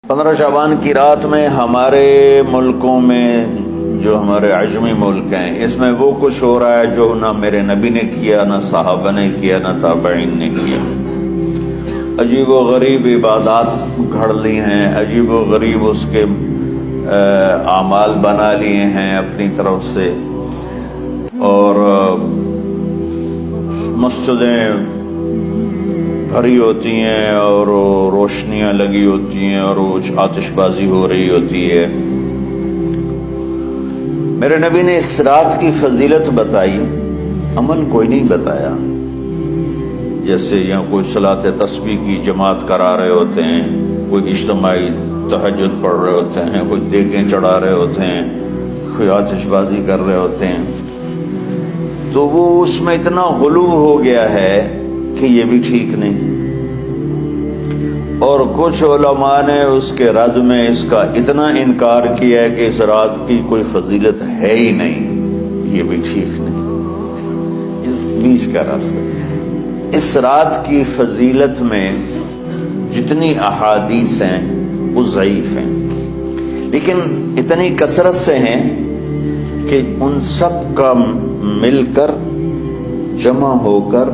15 شعبان کی رات میں ہمارے ملکوں میں جو ہمارے عجمی ملک ہیں اس میں وہ کچھ ہو رہا ہے جو نہ میرے نبی نے کیا، نہ صحابہ نے کیا، نہ تابعین نے کیا۔ عجیب و غریب عبادات گھڑ لی ہیں، عجیب و غریب اس کے اعمال بنا لیے ہیں اپنی طرف سے، اور مسجدیں بھری ہوتی ہیں اور روشنیاں لگی ہوتی ہیں اور آتش بازی ہو رہی ہوتی ہے۔ میرے نبی نے اس رات کی فضیلت بتائی، عمل کوئی نہیں بتایا۔ جیسے یہاں کوئی صلاۃ تسبیح کی جماعت کرا رہے ہوتے ہیں، کوئی اجتماعی تہجد پڑھ رہے ہوتے ہیں، کوئی دیگیں چڑھا رہے ہوتے ہیں، کوئی آتش بازی کر رہے ہوتے ہیں، تو وہ اس میں اتنا غلو ہو گیا ہے کہ یہ بھی ٹھیک نہیں۔ اور کچھ علماء نے اس کے رد میں اس کا اتنا انکار کیا ہے کہ اس رات کی کوئی فضیلت ہے ہی نہیں، یہ بھی ٹھیک نہیں۔ اس بیچ کا راستہ، اس رات کی فضیلت میں جتنی احادیث ہیں وہ ضعیف ہیں، لیکن اتنی کثرت سے ہیں کہ ان سب کا مل کر جمع ہو کر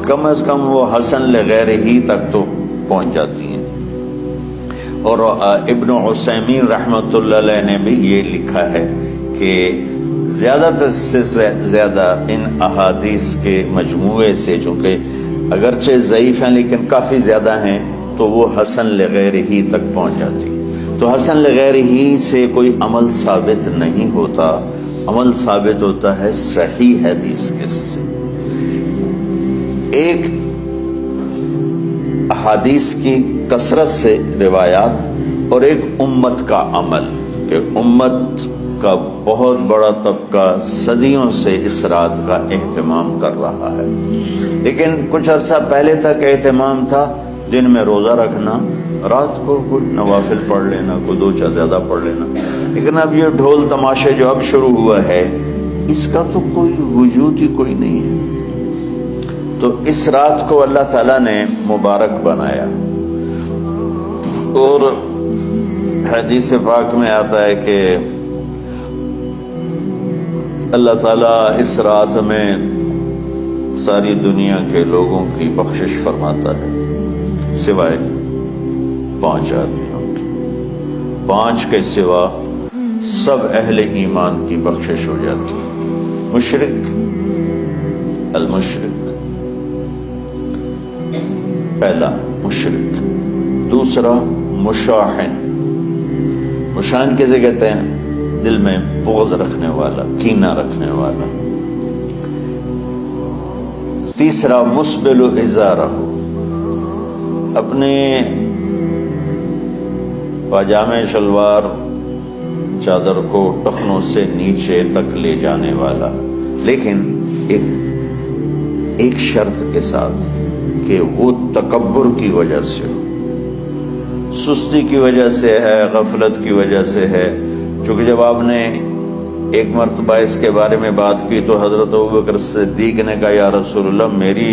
کم از کم وہ حسن لغیر ہی تک تو پہنچ جاتی ہیں۔ اور ابن عثیمین رحمۃ اللہ علیہ نے بھی یہ لکھا ہے کہ زیادہ سے زیادہ ان احادیث کے مجموعے سے، چونکہ اگرچہ ضعیف ہیں لیکن کافی زیادہ ہیں، تو وہ حسن لغیر ہی تک پہنچ جاتی ہے۔ تو حسن لغیر ہی سے کوئی عمل ثابت نہیں ہوتا، عمل ثابت ہوتا ہے صحیح حدیث کے سے۔ ایک احادیث کی کثرت سے روایات اور ایک امت کا عمل، کہ امت کا بہت بڑا طبقہ صدیوں سے اس رات کا اہتمام کر رہا ہے، لیکن کچھ عرصہ پہلے تک اہتمام تھا دن میں روزہ رکھنا، رات کو کوئی نوافل پڑھ لینا، کوئی دو چار زیادہ پڑھ لینا، لیکن اب یہ ڈھول تماشے جو اب شروع ہوا ہے اس کا تو کوئی وجود ہی کوئی نہیں ہے۔ تو اس رات کو اللہ تعالیٰ نے مبارک بنایا، اور حدیث پاک میں آتا ہے کہ اللہ تعالیٰ اس رات میں ساری دنیا کے لوگوں کی بخشش فرماتا ہے سوائے 5 آدمیوں کی۔ 5 کے سوا سب اہل ایمان کی بخشش ہو جاتی ہے۔ مشرک، المشرک، پہلا مشرک، دوسرا مشاحن، مشاحن کسے کہتے ہیں؟ دل میں بغض رکھنے والا، کینہ رکھنے والا۔ تیسرا مسبل ازارہ، اپنے پاجامے شلوار چادر کو ٹخنوں سے نیچے تک لے جانے والا، لیکن ایک شرط کے ساتھ کہ وہ تکبر کی وجہ سے ہو، سستی کی وجہ سے ہے، غفلت کی وجہ سے ہے۔ چونکہ جب آپ نے ایک مرتبہ اس کے بارے میں بات کی تو حضرت ابوبکر صدیق نے کہا یا رسول اللہ، میری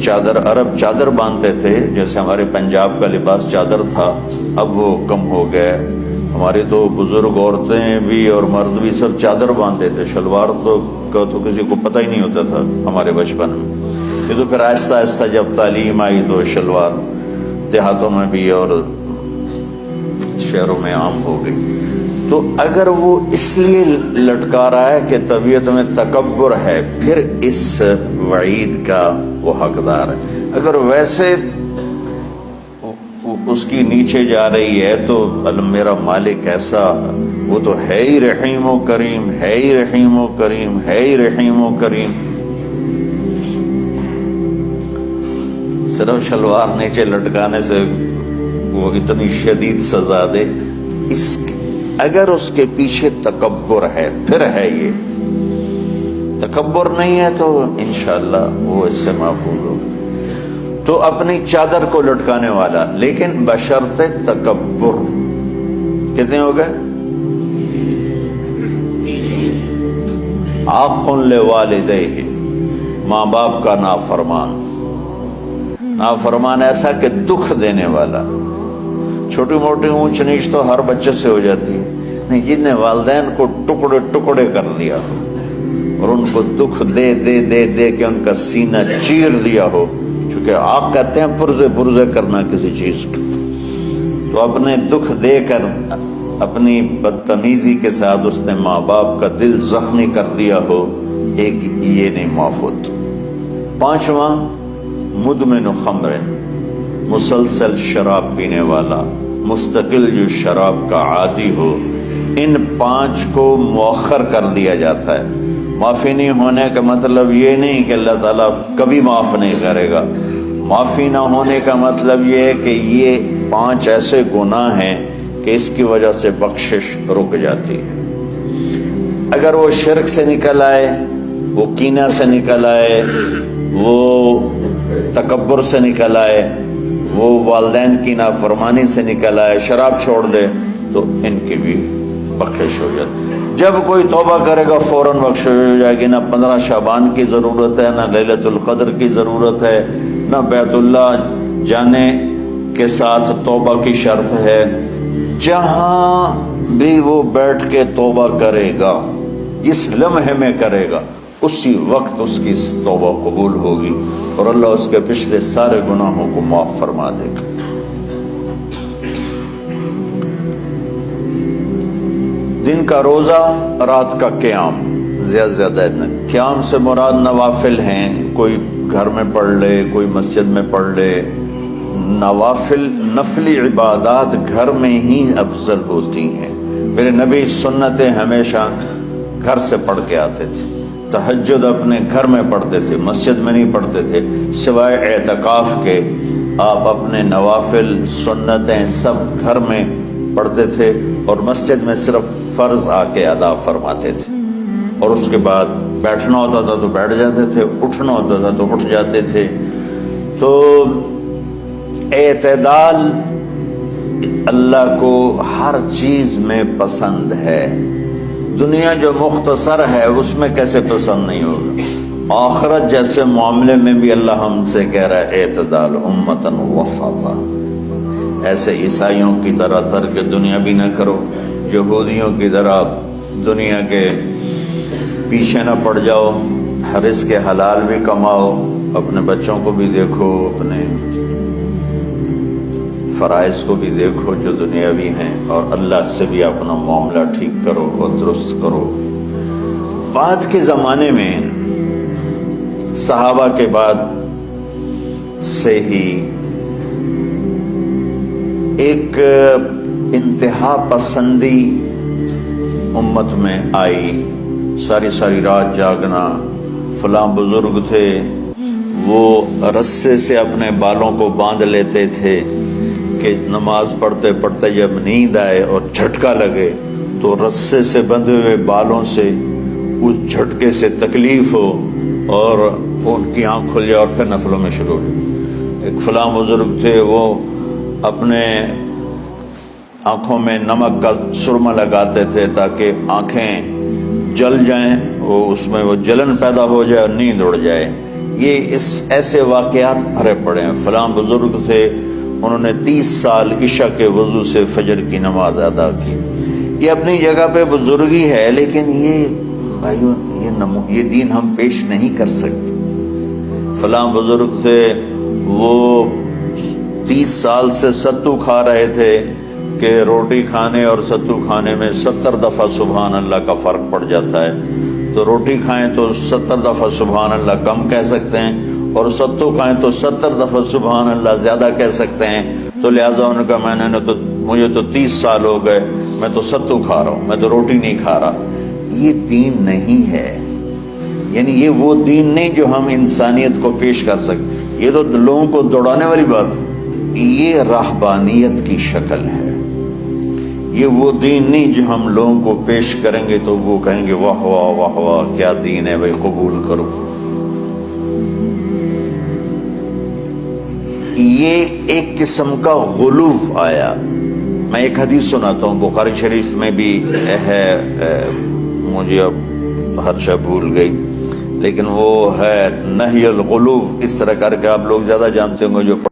چادر، عرب چادر باندھتے تھے جیسے ہمارے پنجاب کا لباس چادر تھا، اب وہ کم ہو گئے، ہماری تو بزرگ عورتیں بھی اور مرد بھی سب چادر باندھتے تھے، شلوار تو کسی کو پتہ ہی نہیں ہوتا تھا ہمارے بچپن میں۔ یہ تو پھر آہستہ آہستہ جب تعلیم آئی تو شلوار دیہاتوں میں بھی اور شہروں میں عام ہو گئی۔ تو اگر وہ اس لیے لٹکا رہا ہے کہ طبیعت میں تکبر ہے، پھر اس وعید کا وہ حقدار ہے۔ اگر ویسے اس کی نیچے جا رہی ہے تو میرا مالک ایسا، وہ تو ہے ہی رحیم و کریم، ہے ہی رحیم و کریم، ہے ہی رحیم و کریم۔ صرف شلوار نیچے لٹکانے سے وہ اتنی شدید سزا دے، اگر اس کے پیچھے تکبر ہے، پھر ہے یہ تکبر نہیں ہے تو انشاءاللہ وہ اس سے محفوظ ہو۔ تو اپنی چادر کو لٹکانے والا، لیکن بشرط تکبر۔ کتنے ہو گئے؟ عاق لوالدیہ، ماں باپ کا نافرمان، نافرمان ایسا کہ دکھ دینے والا. چھوٹی موٹی اونچ نیچ تو ہر بچے سے ہو جاتی ہے، نہیں، جن نے والدین کو ٹکڑے ٹکڑے کر دیا ہو اور ان کو دکھ دے دے دے دے کے ان کا سینہ چیر دیا ہو. چونکہ آپ کہتے ہیں پرزے پرزے کرنا کسی چیز کو، تو اپنے دکھ دے کر اپنی بدتمیزی کے ساتھ اس نے ماں باپ کا دل زخمی کر دیا ہو، ایک یہ نہیں معاف ہوتا. 5واں مدمن خمر، مسلسل شراب پینے والا، مستقل جو شراب کا عادی ہو. ان 5 کو مؤخر کر دیا جاتا ہے. معافی نہیں ہونے کا مطلب یہ نہیں کہ اللہ تعالیٰ کبھی معاف نہیں کرے گا. معافی نہ ہونے کا مطلب یہ ہے کہ یہ 5 ایسے گناہ ہیں کہ اس کی وجہ سے بخشش رک جاتی ہے. اگر وہ شرک سے نکل آئے، وہ کینہ سے نکل آئے، وہ تکبر سے نکل آئے، وہ والدین کی نافرمانی سے نکل آئے، شراب چھوڑ دے، تو ان کی بھی بخشش ہو جاتی. جب کوئی توبہ کرے گا فوراً بخشش ہو جائے گی. نہ 15 شعبان کی ضرورت ہے، نہ لیلۃ القدر کی ضرورت ہے، نہ بیت اللہ جانے کے ساتھ توبہ کی شرط ہے. جہاں بھی وہ بیٹھ کے توبہ کرے گا، جس لمحے میں کرے گا، اسی وقت اس کی توبہ قبول ہوگی اور اللہ اس کے پچھلے سارے گناہوں کو معاف فرما دے گا. دن کا روزہ، رات کا قیام، زیادہ زیادہ قیام سے مراد نوافل ہیں. کوئی گھر میں پڑھ لے، کوئی مسجد میں پڑھ لے. نوافل، نفلی عبادات گھر میں ہی افضل ہوتی ہیں. میرے نبی سنتیں ہمیشہ گھر سے پڑھ کے آتے تھے. تہجد اپنے گھر میں پڑھتے تھے، مسجد میں نہیں پڑھتے تھے. سوائے اعتکاف کے آپ اپنے نوافل سنتیں سب گھر میں پڑھتے تھے اور مسجد میں صرف فرض آ کے ادا فرماتے تھے. اور اس کے بعد بیٹھنا ہوتا تھا تو بیٹھ جاتے تھے، اٹھنا ہوتا تھا تو اٹھ جاتے تھے. تو اعتدال اللہ کو ہر چیز میں پسند ہے. دنیا جو مختصر ہے اس میں کیسے پسند نہیں ہوگا؟ آخرت جیسے معاملے میں بھی اللہ ہم سے کہہ رہا ہے اعتدال امتن وسطا. ایسے عیسائیوں کی طرح ترک دنیا بھی نہ کرو، یہودیوں کی طرح دنیا کے پیچھے نہ پڑ جاؤ. رزق کے حلال بھی کماؤ، اپنے بچوں کو بھی دیکھو، اپنے فرائض کو بھی دیکھو جو دنیاوی ہیں، اور اللہ سے بھی اپنا معاملہ ٹھیک کرو اور درست کرو. بعد کے زمانے میں صحابہ کے بعد سے ہی ایک انتہا پسندی امت میں آئی. ساری ساری رات جاگنا. فلاں بزرگ تھے، وہ رسے سے اپنے بالوں کو باندھ لیتے تھے کہ نماز پڑھتے پڑھتے جب نیند آئے اور جھٹکا لگے تو رسے سے بندھے ہوئے بالوں سے اس جھٹکے سے تکلیف ہو اور ان کی آنکھ کھل جائے اور پھر نفلوں میں شروع ہو. ایک فلاں بزرگ تھے، وہ اپنے آنکھوں میں نمک کا سرما لگاتے تھے تاکہ آنکھیں جل جائیں، اس میں وہ جلن پیدا ہو جائے اور نیند اڑ جائے. یہ ایسے واقعات بھرے پڑے ہیں. فلاں بزرگ تھے، انہوں نے 30 سال عشاء کے وضو سے فجر کی نماز ادا کی. یہ اپنی جگہ پہ بزرگی ہے، لیکن یہ بھائیو یہ دین ہم پیش نہیں کر سکتے. فلاں بزرگ تھے، وہ 30 سال سے ستو کھا رہے تھے کہ روٹی کھانے اور ستو کھانے میں 70 دفعہ سبحان اللہ کا فرق پڑ جاتا ہے. تو روٹی کھائیں تو 70 دفعہ سبحان اللہ کم کہہ سکتے ہیں، اور ستو کھائیں تو 70 دفعہ سبحان اللہ زیادہ کہہ سکتے ہیں. تو لہٰذا انہوں نے کہا مجھے تو 30 سال ہو گئے، میں تو ستو کھا رہا ہوں، میں تو روٹی نہیں کھا رہا. یہ دین نہیں ہے. یعنی یہ وہ دین نہیں جو ہم انسانیت کو پیش کر سکتے. یہ تو لوگوں کو دوڑانے والی بات، یہ راہبانیت کی شکل ہے. یہ وہ دین نہیں جو ہم لوگوں کو پیش کریں گے تو وہ کہیں گے واہ واہ واہ واہ کیا دین ہے بھائی، قبول کرو. یہ ایک قسم کا غلو آیا. میں ایک حدیث سناتا ہوں، بخاری شریف میں بھی ہے، مجھے اب ہر شے بھول گئی، لیکن وہ ہے نہی الغلو، اس طرح کر کے آپ لوگ زیادہ جانتے ہوں گے جو